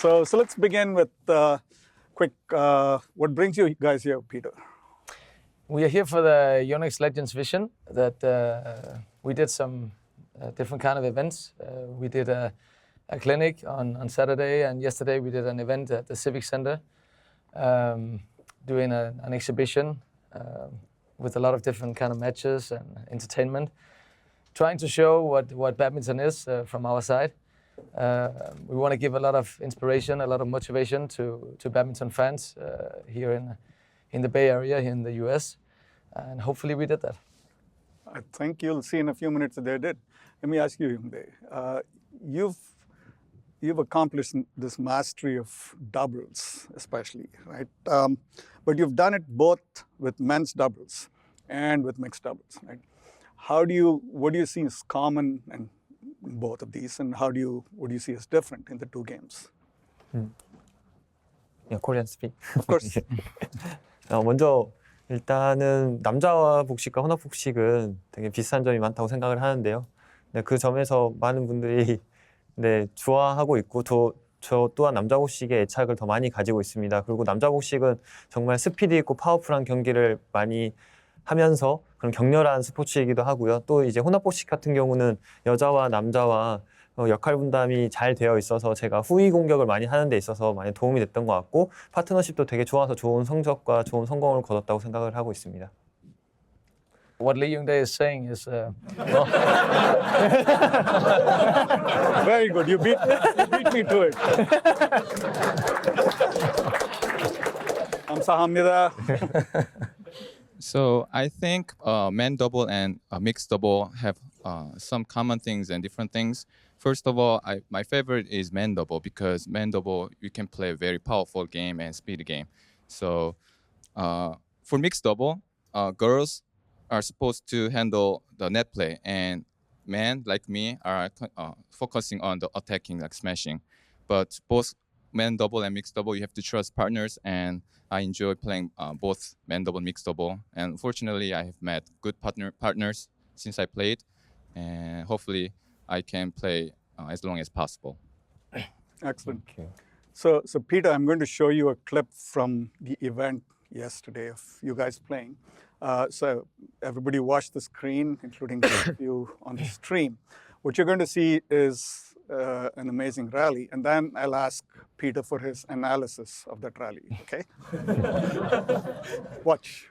So let's begin with quick. What brings you guys here, Peter? We are here for the Yonex Legends Vision. That we did some different kind of events. We did a clinic on Saturday, and yesterday we did an event at the Civic Center, doing an exhibition with a lot of different kind of matches and entertainment, trying to show what badminton is from our side. We want to give a lot of inspiration, a lot of motivation to badminton fans here in the Bay Area, here in the US, and hopefully we did that. I think you'll see in a few minutes that they did. Let me ask you, Yong Dae. You've accomplished this mastery of doubles, especially, right? But you've done it both with men's doubles and with mixed doubles, right? What do you see as common in both of these, and what do you see as different in the two games? Yeah, Korean speak. Of course. 먼저 일단은 남자와 복식과 혼합 복식은 되게 비슷한 점이 많다고 생각을 하는데요. 네, 그 점에서 많은 분들이 좋아하고 있고 저 또한 남자 복식에 애착을 더 많이 가지고 있습니다. 그리고 남자 복식은 정말 스피드 있고 파워풀한 경기를 많이 하면서 그런 격렬한 스포츠이기도 하고요. 또 이제 혼합 복식 같은 경우는 여자와 남자와 역할 분담이 잘 되어 있어서 제가 후위 공격을 많이 하는 데 있어서 많이 도움이 됐던 것 같고, 파트너십도 되게 좋아서 좋은 성적과 좋은 성공을 거뒀다고 생각을 하고 있습니다. What Yong Dae is saying is, Very good. You beat me to it. 감사합니다. So I think men double and mixed double have some common things and different things. First of all, my favorite is men double, because men double you can play a very powerful game and speed game. So for mixed double, girls are supposed to handle the net play, and men like me are focusing on the attacking, like smashing. But both men double and mixed double, you have to trust partners, and I enjoy playing both men double and mixed double. And fortunately, I have met good partners since I played, and hopefully I can play as long as possible. Excellent. So Peter, I'm going to show you a clip from the event yesterday of you guys playing. So everybody watch the screen, including you on the stream. What you're going to see is an amazing rally, and then I'll ask Peter for his analysis of that rally, okay? Watch.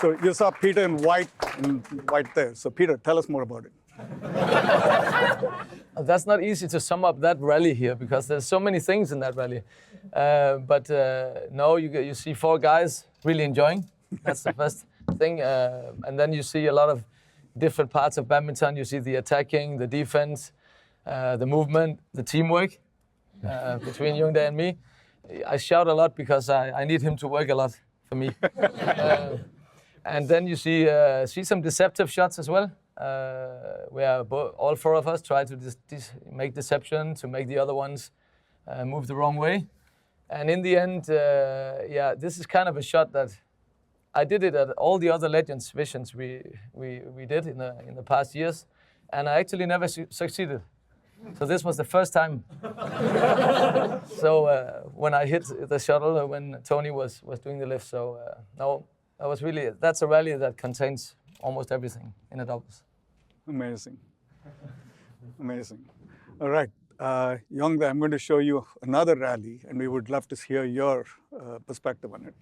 So you saw Peter in white there. So Peter, tell us more about it. That's not easy to sum up that rally here, because there's so many things in that rally. But no, you see four guys really enjoying. That's the first thing. And then you see a lot of different parts of badminton. You see the attacking, the defense, the movement, the teamwork between Yong Dae and me. I shout a lot because I need him to work a lot for me. And then you see some deceptive shots as well, where all four of us try to make deception, to make the other ones move the wrong way. And in the end, this is kind of a shot that I did it at all the other Legends Visions we did in the past years, and I actually never succeeded. So this was the first time. So when I hit the shuttle, when Tony was doing the lift, so no. That's a rally that contains almost everything in a doubles. Amazing. Amazing. All right. Yong Dae, I'm going to show you another rally, and we would love to hear your perspective on it.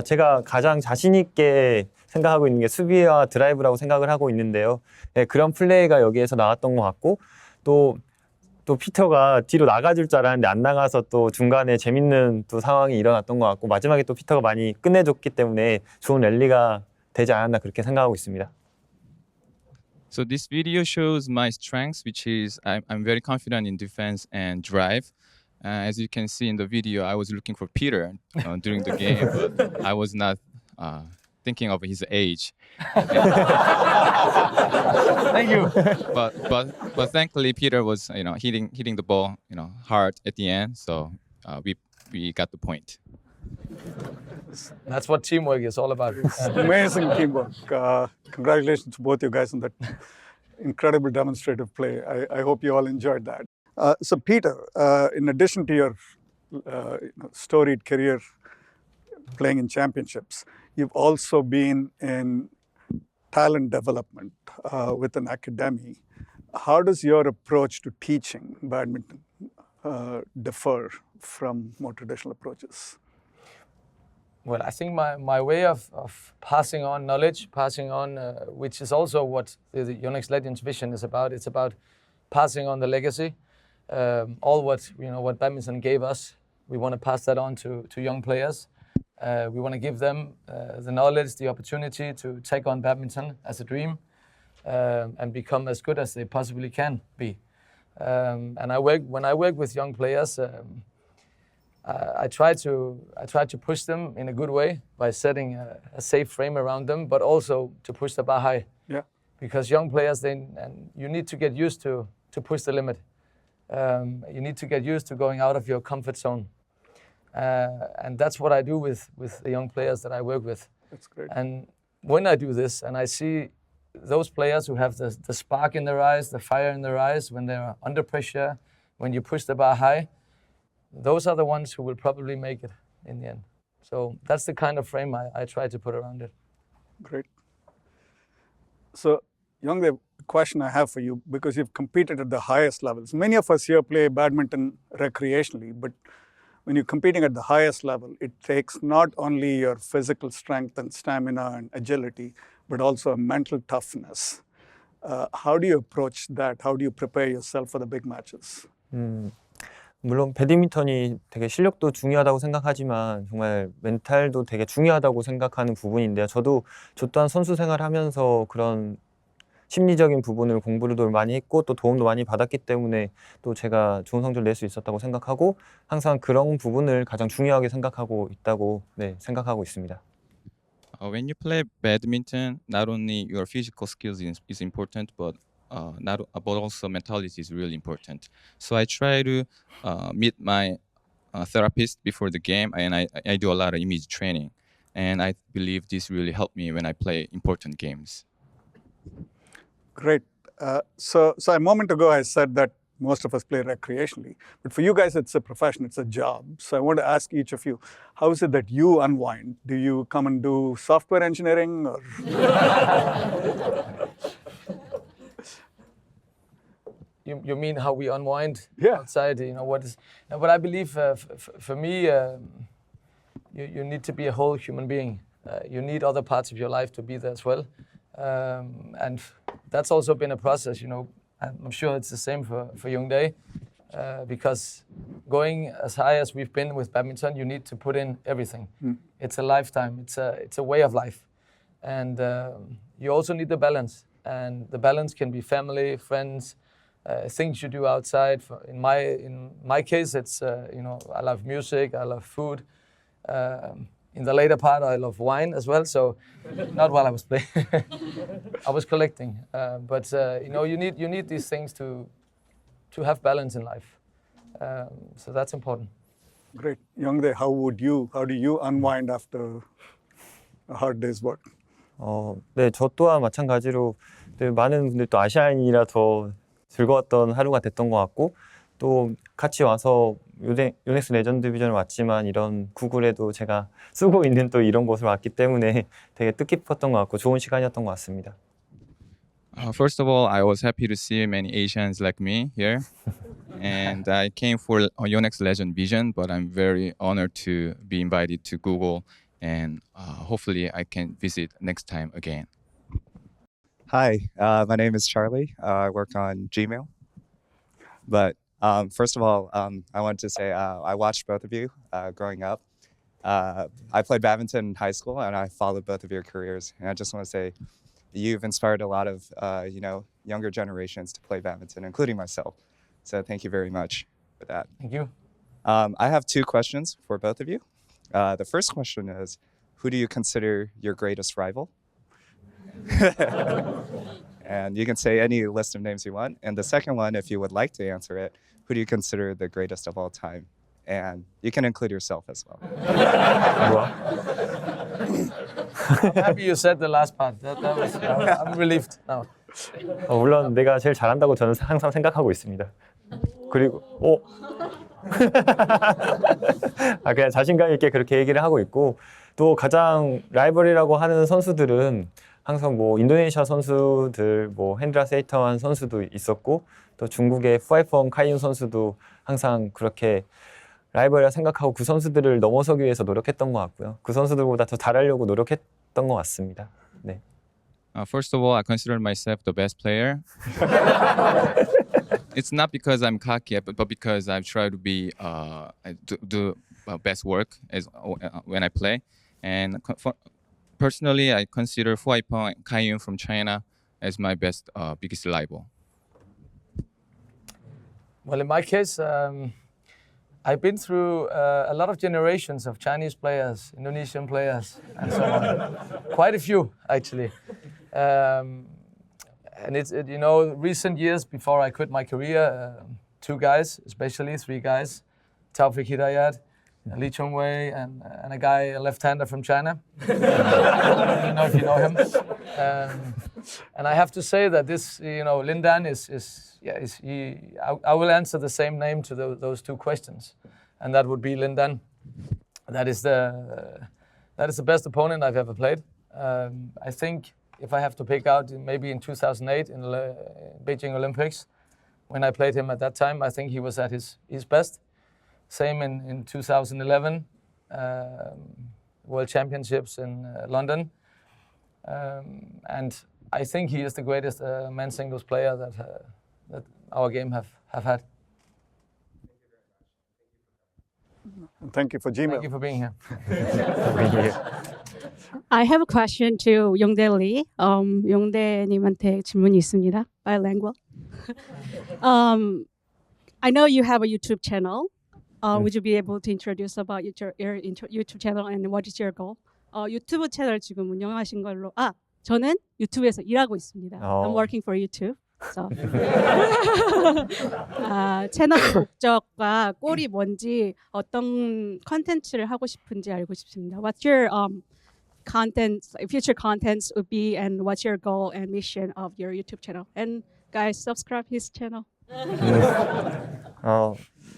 제가 가장 자신 있게 생각하고 있는 게 수비와 드라이브라고 생각을 하고 있는데요. 네, 그런 플레이가 여기에서 나왔던 것 같고 또 피터가 뒤로 나가줄 줄 알았는데 안 나가서 또 중간에 재밌는 또 상황이 일어났던 것 같고 마지막에 또 피터가 많이 끝내줬기 때문에 좋은 랠리가 되지 않았나 그렇게 생각하고 있습니다. So this video shows my strengths, which is I'm very confident in defense and drive. As you can see in the video, I was looking for Peter during the game, but I was not thinking of his age. Thank you. But thankfully Peter was hitting the ball hard at the end, so we got the point. That's what teamwork is all about. Amazing teamwork. Congratulations to both you guys on that incredible demonstrative play. I hope you all enjoyed that. So Peter, in addition to your storied career playing in championships, you've also been in talent development with an academy. How does your approach to teaching badminton differ from more traditional approaches? Well, I think my way of passing on knowledge, passing on, which is also what the Your Next Legends vision is about. It's about passing on the legacy. All what badminton gave us, we want to pass that on to young players. We want to give them the knowledge, the opportunity to take on badminton as a dream and become as good as they possibly can be. And when I work with young players, I try to push them in a good way by setting a safe frame around them, but also to push the bar high. Yeah. Because young players, you need to get used to push the limit. You need to get used to going out of your comfort zone. And that's what I do with the young players that I work with. That's great. And when I do this and I see those players who have the spark in their eyes, the fire in their eyes, when they're under pressure, when you push the bar high, those are the ones who will probably make it in the end. So that's the kind of frame I try to put around it. Great. So, Yong Dae, question I have for you, because you've competed at the highest levels. Many of us here play badminton recreationally, but when you're competing at the highest level, it takes not only your physical strength and stamina and agility, but also a mental toughness. How do you approach that? How do you prepare yourself for the big matches? 물론 배드민턴이 되게 실력도 중요하다고 생각하지만 정말 멘탈도 되게 중요하다고 생각하는 부분인데요. 저 또한 선수 생활하면서 그런 심리적인 부분을 공부를 많이 했고 또 도움도 많이 받았기 때문에 또 제가 좋은 성적을 낼 수 있었다고 생각하고 항상 그런 부분을 가장 중요하게 생각하고 있다고 생각하고 있습니다. When you play badminton, not only your physical skills is important, but also mentality is really important. So I try to meet my therapist before the game, and I do a lot of image training, and I believe this really helped me when I play important games. Great. So a moment ago I said that most of us play recreationally, but for you guys it's a profession, it's a job. So I want to ask each of you, how is it that you unwind? Do you come and do software engineering or? You mean how we unwind Yeah. outside? But I believe for me, you need to be a whole human being. You need other parts of your life to be there as well. And that's also been a process, I'm sure it's the same for Yong Dae, because going as high as we've been with badminton, you need to put in everything. It's a lifetime, it's a way of life. And you also need the balance. And the balance can be family, friends, things you do outside. In my case, it's, I love music, I love food. In the later part, I love wine as well. So, not while I was playing, I was collecting. But you need these things to have balance in life. So that's important. Great. Yong Dae, how do you unwind after a hard day's work? 네, 저 또한 마찬가지로 많은 분들 또 아시아인이라 더 즐거웠던 하루가 됐던 것 같고 또 같이 와서 요넥스 레전드 디비전을 왔지만 이런 구글에도 제가 쓰고 있는 또 이런 곳을 왔기 때문에 되게 뜻깊었던 것 같고 좋은 시간이었던 것 같습니다. First of all, I was happy to see many Asians like me here. And I came for Your Next Legend Vision, but I'm very honored to be invited to Google and hopefully I can visit next time again. Hi, my name is Charlie. I work on Gmail. But first of all, I wanted to say I watched both of you growing up. I played badminton in high school, and I followed both of your careers. And I just want to say you've inspired a lot of younger generations to play badminton, including myself. So thank you very much for that. Thank you. I have two questions for both of you. The first question is, who do you consider your greatest rival? And you can say any list of names you want. And the second one, if you would like to answer it, who do you consider the greatest of all time? And you can include yourself as well. I'm happy you said the last part. I'm relieved now. 물론 내가 제일 잘한다고 저는 항상 생각하고 있습니다. 그리고 그냥 자신감 있게 그렇게 얘기를 하고 있고, 또 가장 라이벌이라고 하는 선수들은 항상 뭐 인도네시아 선수들, 뭐 핸드라 세이터한 선수도 있었고, 또 중국의 후아이펑 카이윤 선수도 항상 그렇게 라이벌이라 생각하고 그 선수들을 넘어서기 위해서 노력했던 것 같고요. 그 선수들보다 더 잘하려고 노력했던 것 같습니다. 네. First of all, I consider myself the best player. It's not because I'm cocky, but because I try to be do best work as when I play. And personally, I consider Huaipeng and Kaiyun from China as my biggest rival. Well, in my case, I've been through a lot of generations of Chinese players, Indonesian players, and so on. Quite a few, actually. And it's, recent years before I quit my career, two guys, especially three guys, Taufik Hidayat, Lee Chongwei, and a guy, a left-hander from China. I don't know if you know him. And I have to say that this, Lin Dan I will answer the same name to those two questions, and that would be Lin Dan. That is the best opponent I've ever played. I think if I have to pick out, maybe in 2008 in the Beijing Olympics, when I played him at that time, I think he was at his best. Same in 2011, World Championships in London. And I think he is the greatest men's singles player that our game have had. Thank you for Gmail. Thank you for being here. I have a question to Yong Dae Lee. Yong Dae 님한테 질문이 있습니다. Bilingual. I know you have a YouTube channel. Would you be able to introduce about your YouTube channel and what is your goal? 유튜브 채널 지금 운영하신 걸로. 저는 유튜브에서 일하고 있습니다. I'm working for YouTube. So. 채널 목적과 꼴이 뭔지, 어떤 컨텐츠를 하고 싶은지 알고 싶습니다. What's your future contents would be, and what's your goal and mission of your YouTube channel? And guys, subscribe his channel.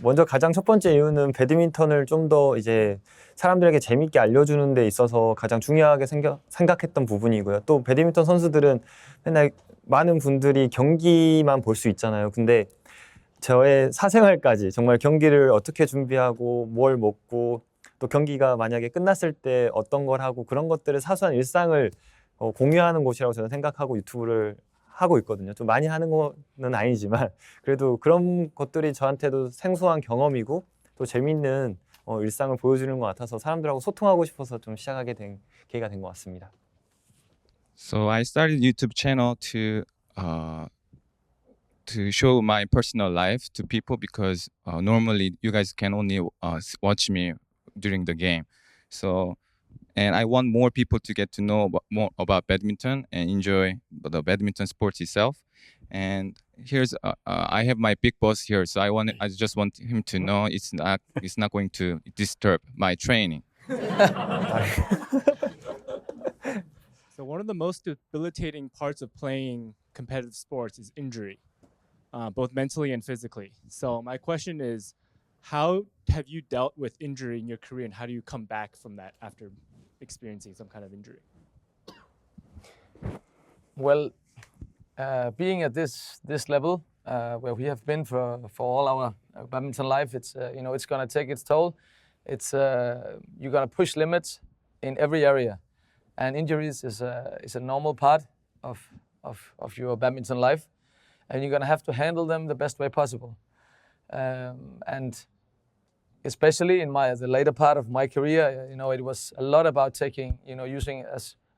먼저 가장 첫 번째 이유는 배드민턴을 좀 더 이제 사람들에게 재밌게 알려주는 데 있어서 가장 중요하게 생각했던 부분이고요. 또 배드민턴 선수들은 맨날 많은 분들이 경기만 볼 수 있잖아요. 근데 저의 사생활까지, 정말 경기를 어떻게 준비하고 뭘 먹고 또 경기가 만약에 끝났을 때 어떤 걸 하고, 그런 것들을 사소한 일상을 공유하는 곳이라고 저는 생각하고 유튜브를 하고 있거든요. 좀 많이 하는 거는 아니지만 그래도 그런 것들이 저한테도 생소한 경험이고 또 재밌는 일상을 보여주는 것 같아서 사람들하고 소통하고 싶어서 좀 시작하게 된 계기가 된 것 같습니다. So I started YouTube channel to show my personal life to people because normally you guys can only watch me during the game. And I want more people to get to know more about badminton and enjoy the badminton sports itself. And here's I have my big boss here, so I just want him to know it's not going to disturb my training. So one of the most debilitating parts of playing competitive sports is injury, both mentally and physically. So my question is, how have you dealt with injury in your career, and how do you come back from that after experiencing some kind of injury? Well, being at this level, where we have been for all our badminton life, it's it's going to take its toll. It's you're going to push limits in every area, and injuries is a normal part of your badminton life, and you're gonna have to handle them the best way possible. And especially in the later part of my career, it was a lot about using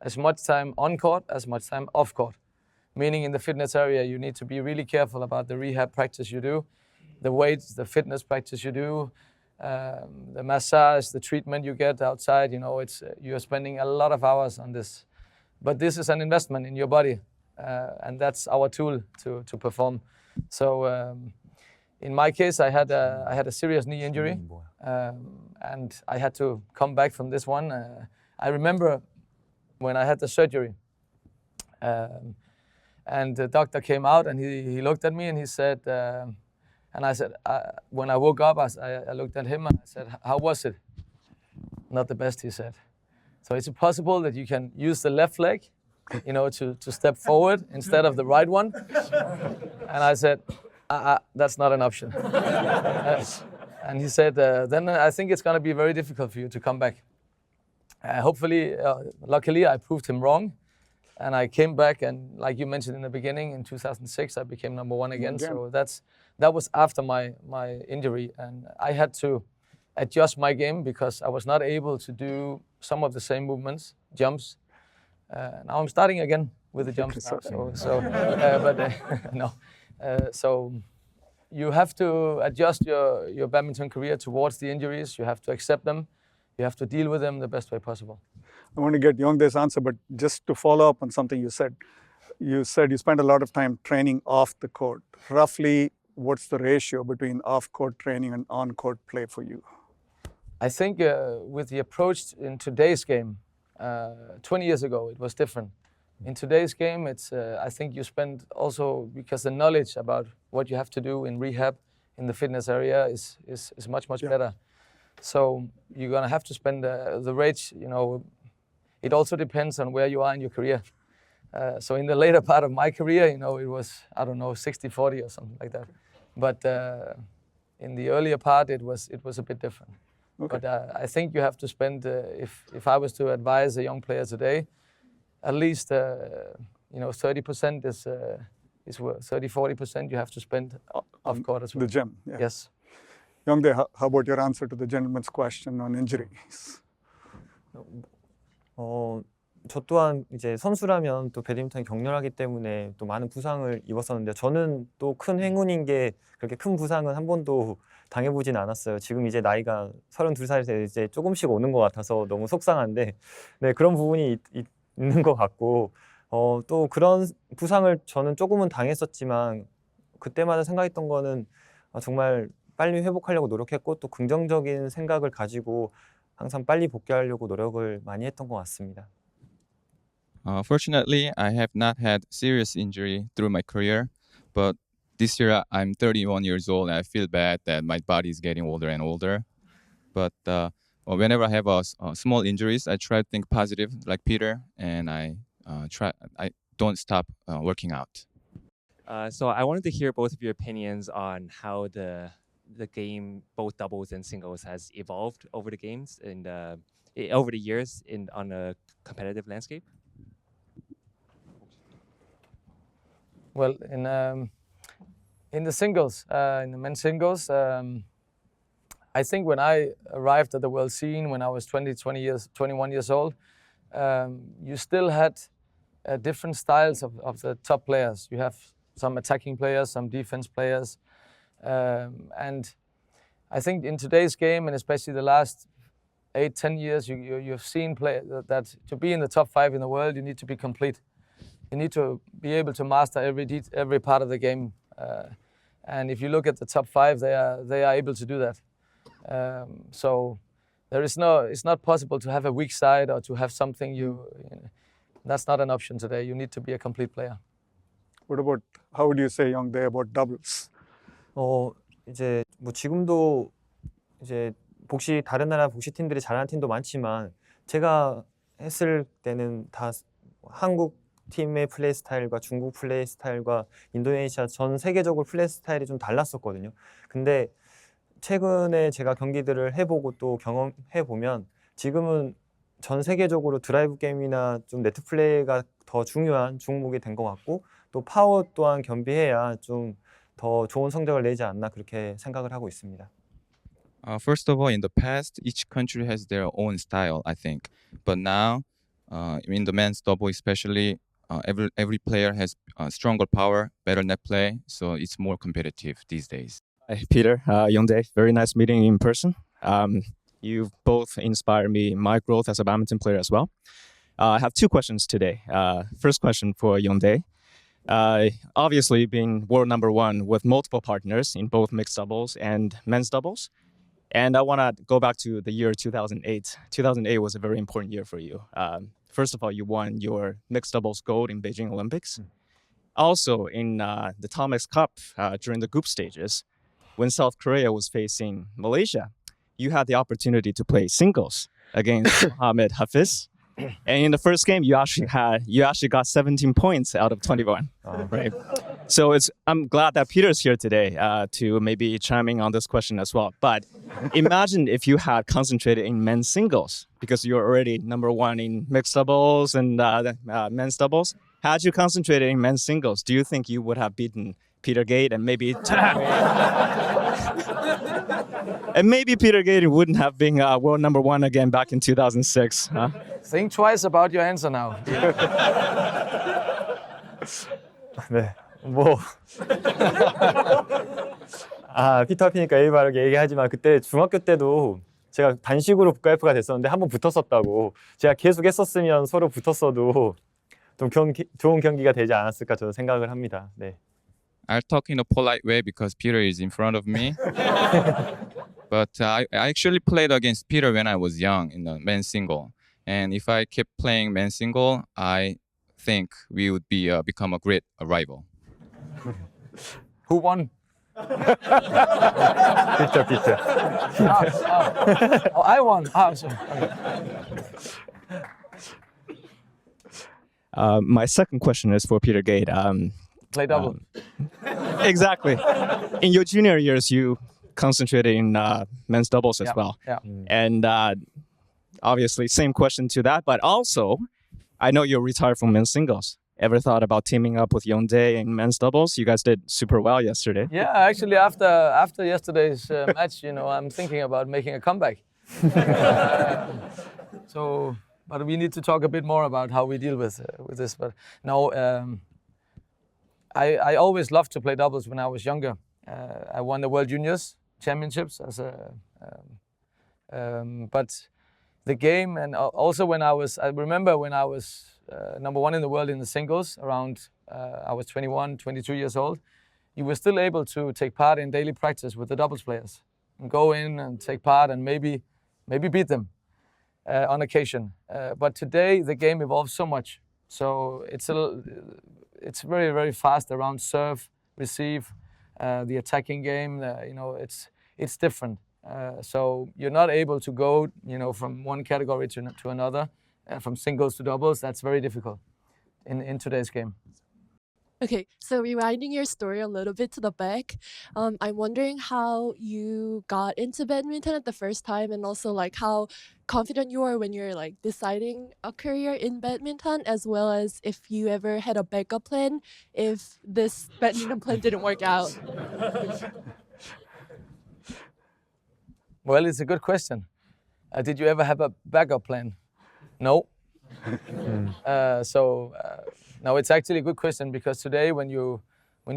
as much time on court as much time off court. Meaning in the fitness area, you need to be really careful about the rehab practice you do, the weights, the fitness practice you do, the massage, the treatment you get outside. You're spending a lot of hours on this, but this is an investment in your body, and that's our tool to perform. So in my case, I had a serious knee injury, and I had to come back from this one. I remember when I had the surgery. And the doctor came out and he looked at me and he said, and I said, when I woke up, I looked at him and I said, how was it? Not the best, he said. So is it possible that you can use the left leg, to step forward instead of the right one? And I said, that's not an option. And he said, then I think it's going to be very difficult for you to come back. Luckily, I proved him wrong. And I came back, and like you mentioned in the beginning, in 2006, I became #1 again. So that was after my injury, and I had to adjust my game because I was not able to do some of the same movements, jumps. Now I'm starting again with the jumps. So you have to adjust your badminton career towards the injuries. You have to accept them. You have to deal with them the best way possible. I want to get Yong Dae's answer, but just to follow up on something you said you spent a lot of time training off the court. Roughly, what's the ratio between off-court training and on-court play for you? I think with the approach in today's game, 20 years ago, it was different. In today's game, I think you spend also, because the knowledge about what you have to do in rehab, in the fitness area is much better. So you're going to have to spend the rates, it also depends on where you are in your career. So in the later part of my career, it was, 60-40 or something like that. But in the earlier part, it was a bit different. Okay. But I think you have to spend, if I was to advise a young player today, at least 30% is 30-40% you have to spend off court as well. The gym. Yeah. Yes. Yong Dae, how about your answer to the gentleman's question on injuries? 저 또한 이제 선수라면 또 배드민턴이 격렬하기 때문에 또 많은 부상을 입었었는데 저는 또 큰 행운인 게 그렇게 큰 부상은 한 번도 당해보진 않았어요. 지금 이제 나이가 32살에 이제 조금씩 오는 것 같아서 너무 속상한데 네, 그런 부분이 있는 것 같고 또 그런 부상을 저는 조금은 당했었지만 그때마다 생각했던 거는 정말 빨리 회복하려고 노력했고 또 긍정적인 생각을 가지고 항상 빨리 복귀하려고 노력을 많이 했던 것 같습니다. Fortunately, I have not had serious injury through my career, but this year I'm 31 years old and I feel bad that my body is getting older and older. But whenever I have small injuries, I try to think positive like Peter, and I don't stop working out. So I wanted to hear both of your opinions on how the game, both doubles and singles, has evolved over the games and over the years on a competitive landscape. Well, in the singles, in the men's singles, I think when I arrived at the world scene when I was 21 years old, you still had different styles of the top players. You have some attacking players, some defense players. And I think in today's game, and especially the last 8-10 years, you've seen that to be in the top 5 in the world, you need to be complete. You need to be able to master every part of the game. And if you look at the top 5, they are able to do that. So it's not possible to have a weak side or to have something that's not an option today. You need to be a complete player. How would you say, Yong Dae, about doubles? 이제 뭐 지금도 이제 다른 나라 복시 팀들이 잘하는 팀도 많지만 제가 했을 때는 다 한국 팀의 플레이 스타일과 중국 플레이 스타일과 인도네시아 전 세계적으로 플레이 스타일이 좀 달랐었거든요. 근데 최근에 제가 경기들을 해보고 또 경험해보면 지금은 전 세계적으로 드라이브 게임이나 좀 네트 플레이가 더 중요한 종목이 된 것 같고 또 파워 또한 겸비해야 좀 더 좋은 성적을 내지 않나 그렇게 생각을 하고 있습니다. First of all, in the past, each country has their own style, I think. But now, in the men's double especially, every player has stronger power, better net play, so it's more competitive these days. Hi, Peter, Yong Dae. Very nice meeting in person. You've both inspired me in my growth as a badminton player as well. I have two questions today. First question for Yong Dae. Obviously, being world number one with multiple partners in both mixed doubles and men's doubles. And I want to go back to the year 2008. 2008 was a very important year for you. First of all, you won your mixed doubles gold in Beijing Olympics. Also, in the Thomas Cup during the group stages, when South Korea was facing Malaysia, you had the opportunity to play singles against Mohamed Hafiz. And in the first game, you actually got 17 points out of 21, right? So I'm glad that Peter's here today to maybe chiming on this question as well. But imagine if you had concentrated in men's singles because you're already number one in mixed doubles and men's doubles. Had you concentrated in men's singles, do you think you would have beaten Peter Gade and maybe Peter Gade wouldn't have been world number one again back in 2006? Huh? Think twice about your answer now. 네, 뭐 피터 하피니까 예의 바르게 얘기하지만 그때 중학교 때도 제가 단식으로 국가대표가 됐었는데 한번 붙었었다고 제가 계속 했었으면 서로 붙었어도 좀 좋은 경기가 되지 않았을까 저는 생각을 합니다. 네. I'll talk in a polite way because Peter is in front of me. But I actually played against Peter when I was young in the men's single. And if I kept playing men's single, I think we would become a great rival. Who won? 피터. Oh, I won. Sorry. My second question is for Peter Gade. Play double. Exactly. In your junior years, you concentrated in men's doubles as well. Yeah. And obviously, same question to that. But also, I know you're retired from men's singles. Ever thought about teaming up with Yong Dae in men's doubles? You guys did super well yesterday. Yeah, actually, after yesterday's match, I'm thinking about making a comeback. But we need to talk a bit more about how we deal with this. But no, I always loved to play doubles when I was younger. I won the World Juniors Championships but the game, and also I remember when I was number one in the world in the singles around, I was 21, 22 years old, you were still able to take part in daily practice with the doubles players and go in and take part and maybe beat them on occasion. But today the game evolves so much. So it's very, very fast around serve, receive, the attacking game, it's different. So you're not able to go, from one category to another, from singles to doubles. That's very difficult in today's game. Okay, so rewinding your story a little bit to the back, I'm wondering how you got into badminton at the first time, and also like how confident you are when you're like deciding a career in badminton, as well as if you ever had a backup plan if this badminton plan didn't work out. Well, it's a good question. Did you ever have a backup plan? No. No, it's actually a good question, because today when you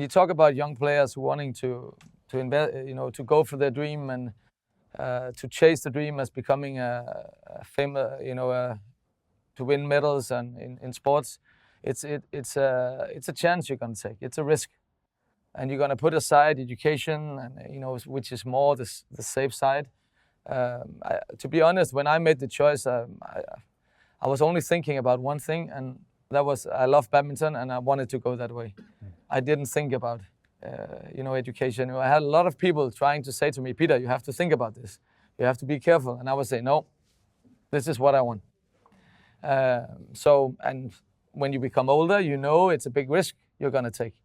talk about young players wanting to invest, to go for their dream and to chase the dream as becoming a famous, to win medals and in sports, it's a chance you're gonna take. It's a risk, and you're gonna put aside education and which is more the safe side. To be honest, when I made the choice, I was only thinking about one thing, and that was I love badminton and I wanted to go that way. I didn't think about, education. I had a lot of people trying to say to me, Peter, you have to think about this. You have to be careful. And I would say, no, this is what I want. And when you become older, it's a big risk you're going to take.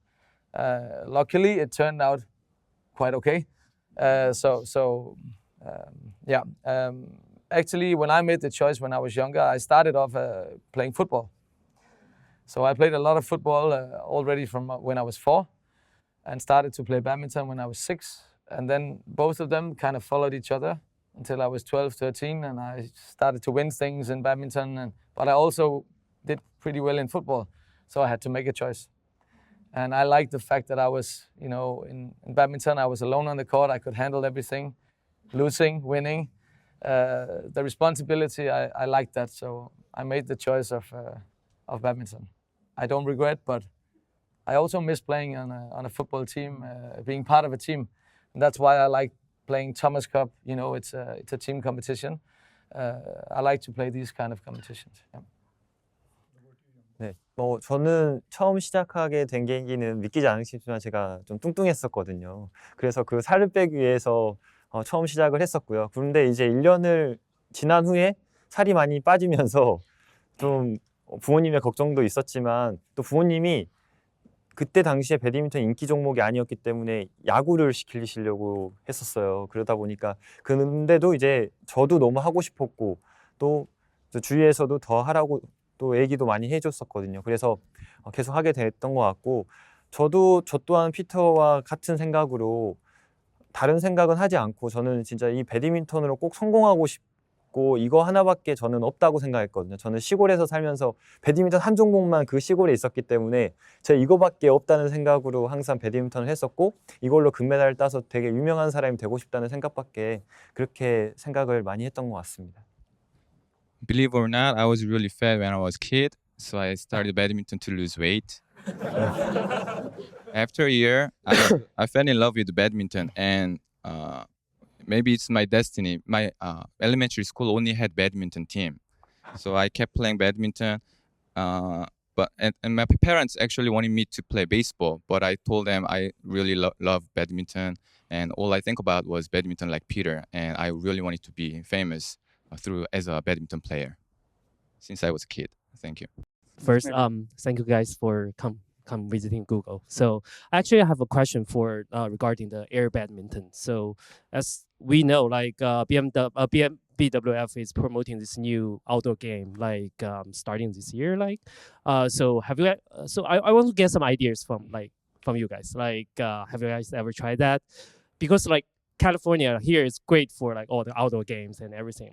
Luckily, it turned out quite okay. actually, when I made the choice when I was younger, I started off playing football. So I played a lot of football already from when I was 4 and started to play badminton when I was 6. And then both of them kind of followed each other until I was 12, 13, and I started to win things in badminton. But I also did pretty well in football, so I had to make a choice. And I liked the fact that I was, in badminton, I was alone on the court. I could handle everything, losing, winning. The responsibility, I liked that, so I made the choice of badminton. I don't regret, but I also miss playing on a football team, being part of a team. And that's why I like playing Thomas Cup. It's a team competition. I like to play these kind of competitions. Yeah. 네, 저는 처음 시작하게 된 계기는 믿기지 않으시지만 제가 좀 뚱뚱했었거든요. 그래서 그 살을 빼기 위해서 처음 시작을 했었고요. 그런데 이제 1년을 지난 후에 살이 많이 빠지면서 좀 부모님의 걱정도 있었지만 또 부모님이 그때 당시에 배드민턴 인기 종목이 아니었기 때문에 야구를 시키시려고 했었어요. 그러다 보니까 근데도 이제 저도 너무 하고 싶었고 또 주위에서도 더 하라고 또 얘기도 많이 해줬었거든요. 그래서 계속 하게 됐던 것 같고 저 또한 피터와 같은 생각으로 다른 생각은 하지 않고 저는 진짜 이 배드민턴으로 꼭 성공하고 싶고 이거 하나밖에 저는 없다고 생각했거든요. 저는 시골에서 살면서 배드민턴 한 종목만 그 시골에 있었기 때문에 제가 이거밖에 없다는 생각으로 항상 배드민턴을 했었고 이걸로 금메달을 따서 되게 유명한 사람이 되고 싶다는 생각밖에 그렇게 생각을 많이 했던 것 같습니다. Believe it or not, I was really fat when I was a kid, so I started badminton to lose weight. After a year, I fell in love with badminton, and maybe it's my destiny. My elementary school only had badminton team, so I kept playing badminton. But my parents actually wanted me to play baseball, but I told them I really love badminton, and all I think about was badminton like Peter, and I really wanted to be famous as a badminton player since I was a kid. Thank you. First, thank you guys for come visiting Google. So actually I have a question for regarding the air badminton. So as we know, like BWF is promoting this new outdoor game, like starting this year. So have you? So I want to get some ideas from you guys. Like, have you guys ever tried that? Because like California here is great for like all the outdoor games and everything.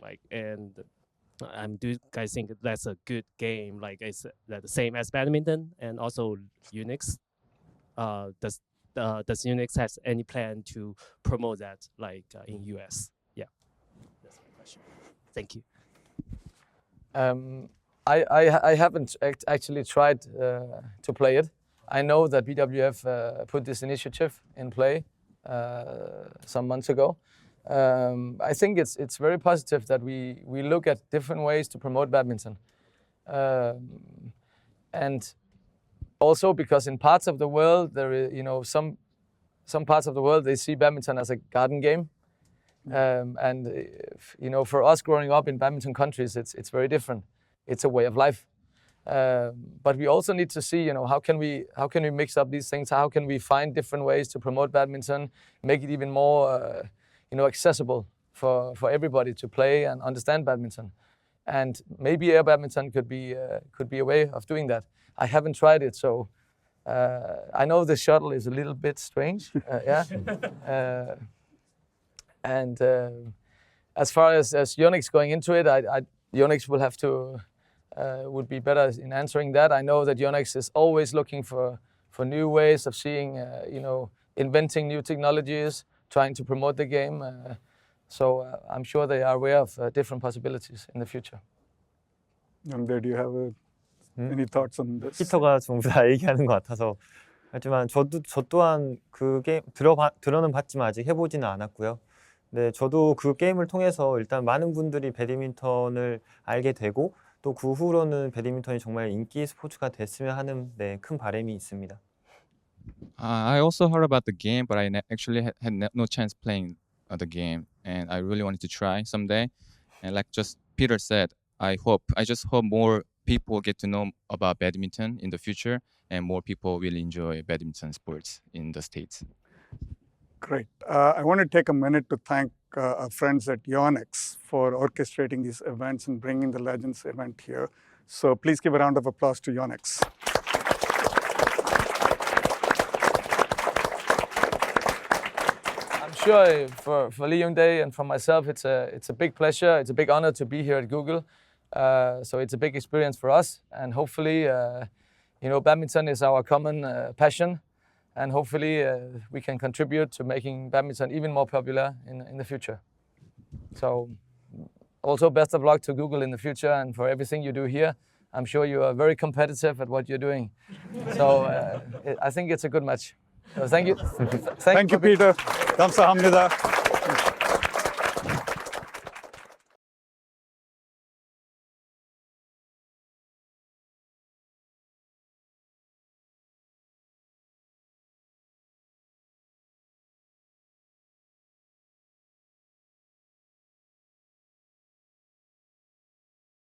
Do you guys think that's a good game? Like, is that the same as badminton? And also Unix, does Unix has any plan to promote that in US? Yeah, that's my question. Thank you. I haven't actually tried to play it. I know that BWF put this initiative in play some months ago. I think it's very positive that we look at different ways to promote badminton, and also because in parts of the world there is some parts of the world they see badminton as a garden game, and for us growing up in badminton countries it's very different. It's a way of life, but we also need to see how can we mix up these things? How can we find different ways to promote badminton, make it even more accessible for everybody to play and understand badminton, and maybe air badminton could be a way of doing that. I haven't tried it, so I know the shuttle is a little bit strange, and as far as Yonex going into it, Yonex will have to would be better in answering that. I know that Yonex is always looking for new ways of seeing, inventing new technologies, trying to promote the game. So I'm sure they are aware of different possibilities in the future. Yong Dae, do you have any thoughts on this? 피터가 전부 다 얘기하는 것 같아서 하지만 저 또한 그 게임 들어는 봤지만 아직 해보지는 않았고요. 네, 저도 그 게임을 통해서 일단 많은 분들이 배드민턴을 알게 되고 또 그 후로는 배드민턴이 정말 인기 스포츠가 됐으면 하는 큰 바람이 있습니다. I also heard about the game, but I actually had no chance playing the game, and I really wanted to try someday. And like just Peter said, I just hope more people get to know about badminton in the future, and more people will enjoy badminton sports in the States. Great. I want to take a minute to thank our friends at Yonex for orchestrating these events and bringing the Legends event here. So please give a round of applause to Yonex. I'm sure for Lee Yong Dae and for myself, it's a big pleasure. It's a big honor to be here at Google. So it's a big experience for us, and hopefully, badminton is our common passion, and hopefully we can contribute to making badminton even more popular in the future. So also best of luck to Google in the future and for everything you do here. I'm sure you are very competitive at what you're doing. So I think it's a good match. So thank you. Thank you, Peter. Kamsahamnida.